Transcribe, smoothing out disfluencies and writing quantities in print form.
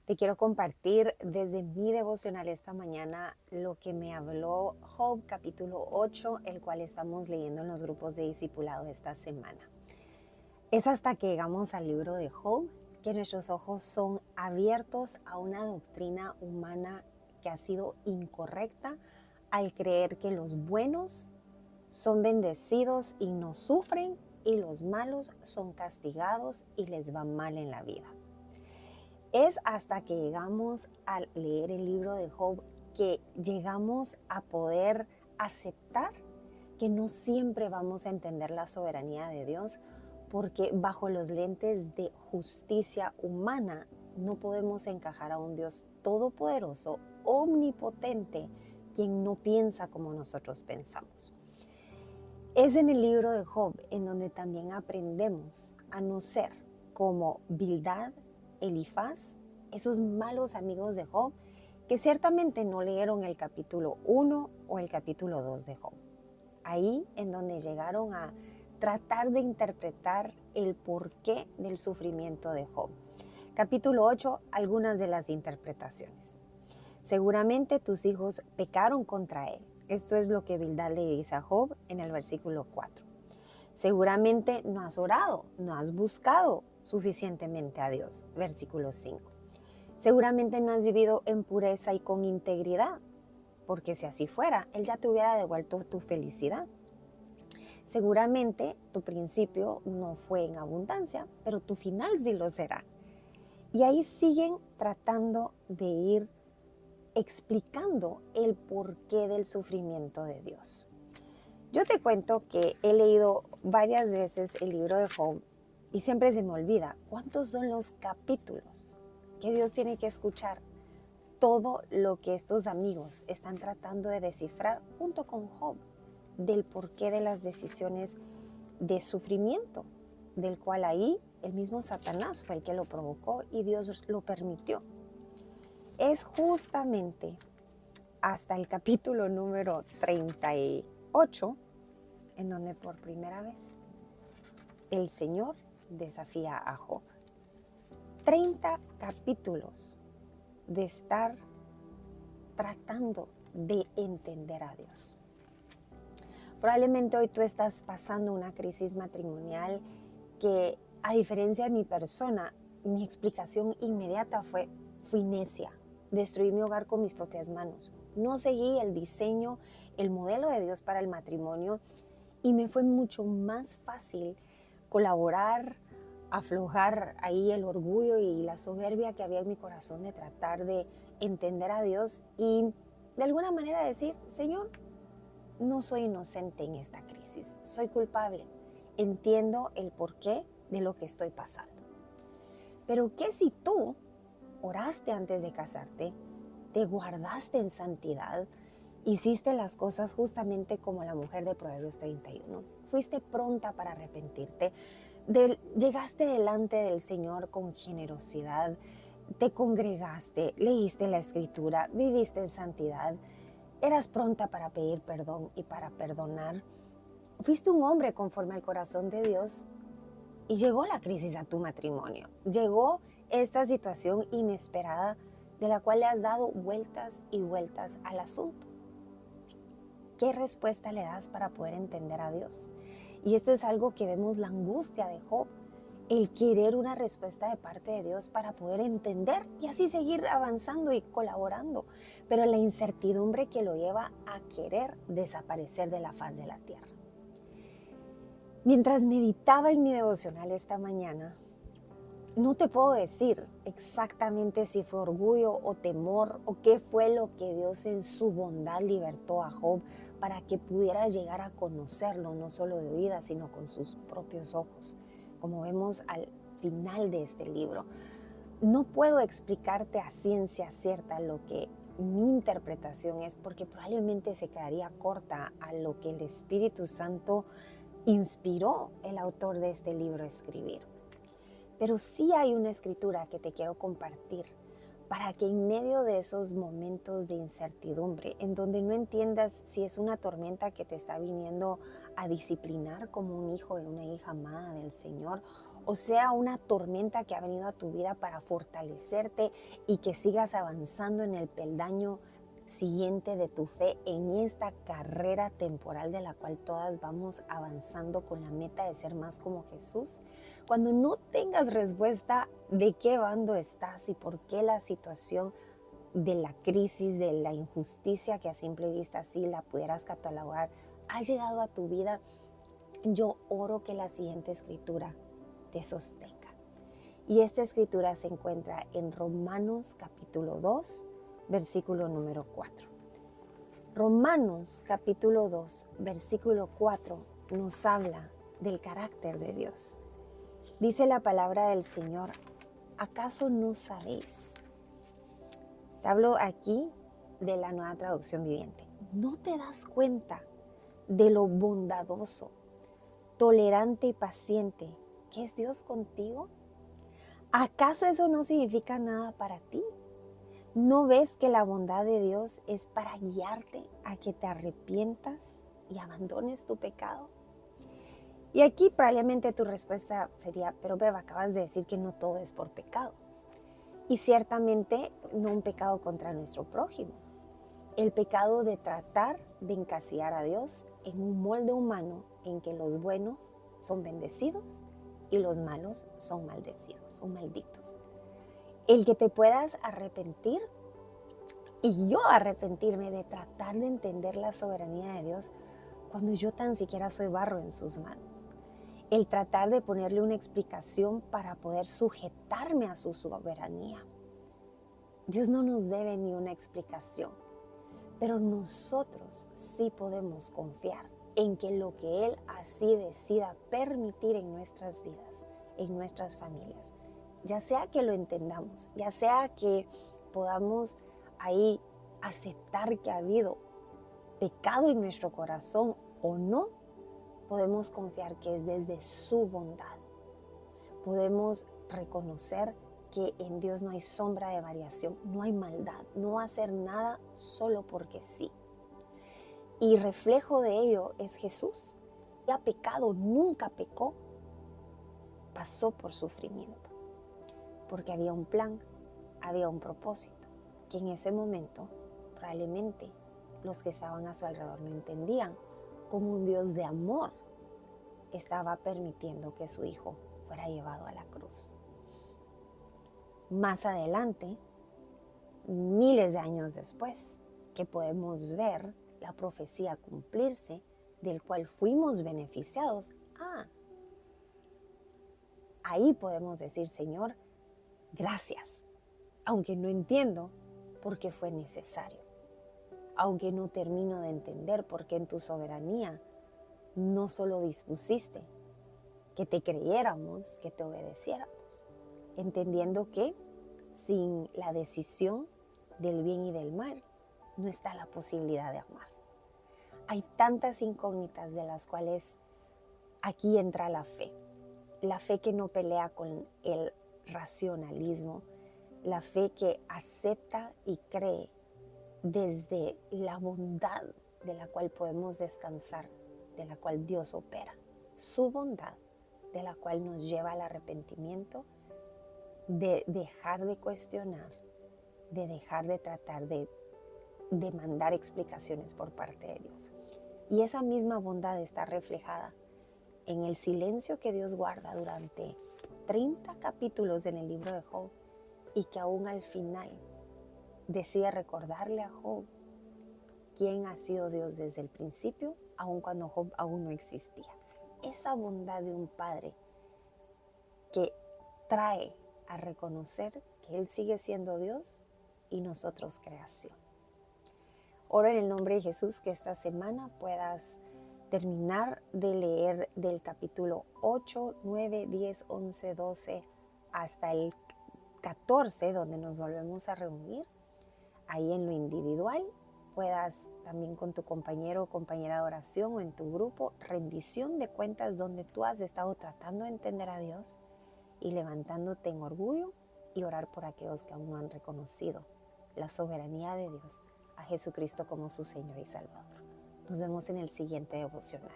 Te quiero compartir desde mi devocional esta mañana lo que me habló Job capítulo 8, el cual estamos leyendo en los grupos de discipulado esta semana. Es hasta que llegamos al libro de Job que nuestros ojos son abiertos a una doctrina humana que ha sido incorrecta al creer que los buenos son bendecidos y no sufren y los malos son castigados y les va mal en la vida. Es hasta que llegamos a leer el libro de Job que llegamos a poder aceptar que no siempre vamos a entender la soberanía de Dios, porque bajo los lentes de justicia humana no podemos encajar a un Dios todopoderoso, omnipotente, quien no piensa como nosotros pensamos. Es en el libro de Job en donde también aprendemos a no ser como Bildad, Elifaz, esos malos amigos de Job que ciertamente no leyeron el capítulo 1 o el capítulo 2 de Job. Ahí en donde llegaron a tratar de interpretar el porqué del sufrimiento de Job. Capítulo 8, algunas de las interpretaciones. Seguramente tus hijos pecaron contra él. Esto es lo que Bildad le dice a Job en el versículo 4. Seguramente no has orado, no has buscado suficientemente a Dios. Versículo 5. Seguramente no has vivido en pureza y con integridad, porque si así fuera, Él ya te hubiera devuelto tu felicidad. Seguramente tu principio no fue en abundancia, pero tu final sí lo será. Y ahí siguen tratando de ir explicando el porqué del sufrimiento de Dios. Yo te cuento que he leído varias veces el libro de Job y siempre se me olvida cuántos son los capítulos que Dios tiene que escuchar todo lo que estos amigos están tratando de descifrar junto con Job del porqué de las decisiones de sufrimiento, del cual ahí el mismo Satanás fue el que lo provocó y Dios lo permitió. Es justamente hasta el capítulo número 38 en donde por primera vez el Señor desafía a Job. 30 capítulos de estar tratando de entender a Dios. Probablemente hoy tú estás pasando una crisis matrimonial que, a diferencia de mi persona, mi explicación inmediata fui necia. Destruí mi hogar con mis propias manos. No seguí el diseño, el modelo de Dios para el matrimonio y me fue mucho más fácil colaborar, aflojar ahí el orgullo y la soberbia que había en mi corazón de tratar de entender a Dios y de alguna manera decir, Señor, no soy inocente en esta crisis, soy culpable, entiendo el porqué de lo que estoy pasando. Pero ¿qué si tú oraste antes de casarte, te guardaste en santidad, hiciste las cosas justamente como la mujer de Proverbios 31, fuiste pronta para arrepentirte, llegaste delante del Señor con generosidad, te congregaste, leíste la Escritura, viviste en santidad, eras pronta para pedir perdón y para perdonar, fuiste un hombre conforme al corazón de Dios y llegó la crisis a tu matrimonio, llegó esta situación inesperada de la cual le has dado vueltas y vueltas al asunto. ¿Qué respuesta le das para poder entender a Dios? Y esto es algo que vemos la angustia de Job, el querer una respuesta de parte de Dios para poder entender y así seguir avanzando y colaborando, pero la incertidumbre que lo lleva a querer desaparecer de la faz de la tierra. Mientras meditaba en mi devocional esta mañana, no te puedo decir exactamente si fue orgullo o temor o qué fue lo que Dios en su bondad libertó a Job para que pudiera llegar a conocerlo, no solo de oídas, sino con sus propios ojos, como vemos al final de este libro. No puedo explicarte a ciencia cierta lo que mi interpretación es, porque probablemente se quedaría corta a lo que el Espíritu Santo inspiró el autor de este libro a escribir. Pero sí hay una escritura que te quiero compartir para que en medio de esos momentos de incertidumbre, en donde no entiendas si es una tormenta que te está viniendo a disciplinar como un hijo y una hija amada del Señor, o sea una tormenta que ha venido a tu vida para fortalecerte y que sigas avanzando en el peldaño siguiente de tu fe en esta carrera temporal de la cual todas vamos avanzando con la meta de ser más como Jesús. Cuando no tengas respuesta de qué bando estás y por qué la situación de la crisis, de la injusticia que a simple vista sí la pudieras catalogar, ha llegado a tu vida, yo oro que la siguiente escritura te sostenga. Y esta escritura se encuentra en Romanos capítulo 2, versículo número 4. Romanos capítulo 2, versículo 4 nos habla del carácter de Dios. Dice la palabra del Señor: ¿acaso no sabéis? Te hablo aquí de la Nueva Traducción Viviente. ¿No te das cuenta de lo bondadoso, tolerante y paciente que es Dios contigo? ¿Acaso eso no significa nada para ti? ¿No ves que la bondad de Dios es para guiarte a que te arrepientas y abandones tu pecado? Y aquí probablemente tu respuesta sería: pero Beba, acabas de decir que no todo es por pecado. Y ciertamente no un pecado contra nuestro prójimo. El pecado de tratar de encasillar a Dios en un molde humano en que los buenos son bendecidos y los malos son maldecidos o malditos. El que te puedas arrepentir y yo arrepentirme de tratar de entender la soberanía de Dios cuando yo tan siquiera soy barro en sus manos. El tratar de ponerle una explicación para poder sujetarme a su soberanía. Dios no nos debe ni una explicación, pero nosotros sí podemos confiar en que lo que Él así decida permitir en nuestras vidas, en nuestras familias, ya sea que lo entendamos, ya sea que podamos ahí aceptar que ha habido pecado en nuestro corazón o no, podemos confiar que es desde su bondad. Podemos reconocer que en Dios no hay sombra de variación, no hay maldad, no va a hacer nada solo porque sí. Y reflejo de ello es Jesús. Ha pecado, nunca pecó, pasó por sufrimiento, porque había un plan, había un propósito, que en ese momento probablemente los que estaban a su alrededor no entendían, como un Dios de amor estaba permitiendo que su hijo fuera llevado a la cruz. Más adelante, miles de años después, que podemos ver la profecía cumplirse, del cual fuimos beneficiados, ahí podemos decir: Señor, gracias, aunque no entiendo por qué fue necesario, aunque no termino de entender por qué en tu soberanía no solo dispusiste que te creyéramos, que te obedeciéramos, entendiendo que sin la decisión del bien y del mal no está la posibilidad de amar. Hay tantas incógnitas de las cuales aquí entra la fe que no pelea con el racionalismo, la fe que acepta y cree desde la bondad de la cual podemos descansar, de la cual Dios opera, su bondad de la cual nos lleva al arrepentimiento, de dejar de cuestionar, de dejar de tratar de demandar explicaciones por parte de Dios. Y esa misma bondad está reflejada en el silencio que Dios guarda durante 30 capítulos en el libro de Job, y que aún al final decide recordarle a Job quién ha sido Dios desde el principio, aun cuando Job aún no existía. Esa bondad de un padre que trae a reconocer que Él sigue siendo Dios y nosotros creación. Oro en el nombre de Jesús que esta semana puedas terminar de leer del capítulo 8, 9, 10, 11, 12 hasta el 14, donde nos volvemos a reunir. Ahí en lo individual puedas también con tu compañero o compañera de oración o en tu grupo, rendición de cuentas donde tú has estado tratando de entender a Dios y levantándote en orgullo, y orar por aquellos que aún no han reconocido la soberanía de Dios, a Jesucristo como su Señor y Salvador. Nos vemos en el siguiente devocional.